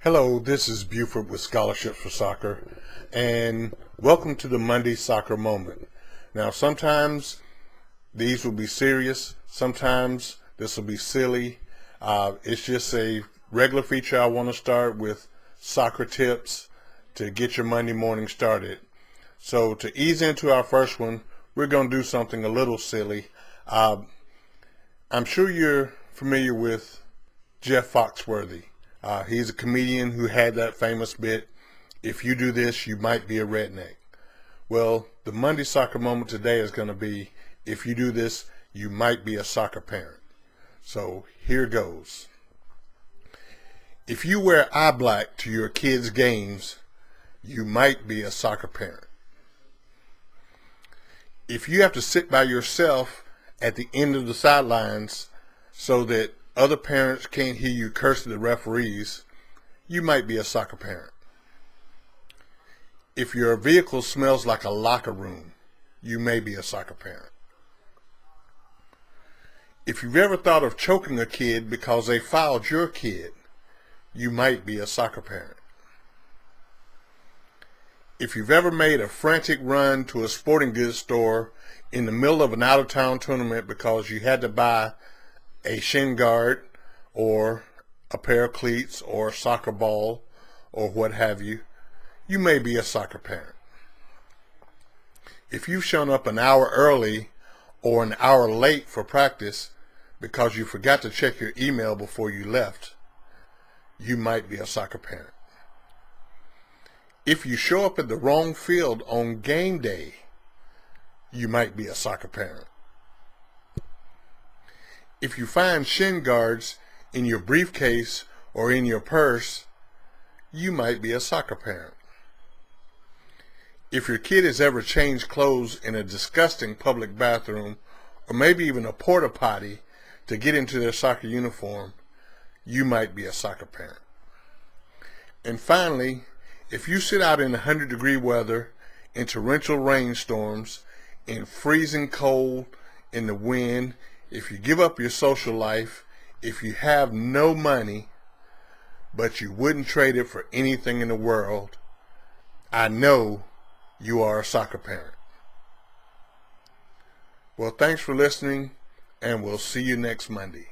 Hello, this is Buford with Scholarships for Soccer, and welcome to the Monday Soccer Moment. Now, sometimes these will be serious, sometimes this will be silly. It's just a regular feature. I want to start with soccer tips to get your Monday morning started. So to ease into our first one, we're going to do something a little silly. I'm sure you're familiar with Jeff Foxworthy. He's a comedian who had that famous bit, "If you do this, you might be a redneck." Well, the Monday Soccer Moment today is going to be, if you do this, you might be a soccer parent. So here goes. If you wear eye black to your kids' games, you might be a soccer parent. If you have to sit by yourself at the end of the sidelines so that other parents can't hear you curse at the referees, you might be a soccer parent. If your vehicle smells like a locker room, you may be a soccer parent. If you've ever thought of choking a kid because they fouled your kid, you might be a soccer parent. If you've ever made a frantic run to a sporting goods store in the middle of an out-of-town tournament because you had to buy a shin guard or a pair of cleats or a soccer ball or what have you, you may be a soccer parent. If you've shown up an hour early or an hour late for practice because you forgot to check your email before you left, you might be a soccer parent. If you show up at the wrong field on game day, you might be a soccer parent. If you find shin guards in your briefcase or in your purse, you might be a soccer parent. If your kid has ever changed clothes in a disgusting public bathroom or maybe even a porta potty to get into their soccer uniform, you might be a soccer parent. And finally, if you sit out in 100-degree weather, in torrential rainstorms, in freezing cold, in the wind, if you give up your social life, if you have no money, but you wouldn't trade it for anything in the world, I know you are a soccer parent. Well, thanks for listening, and we'll see you next Monday.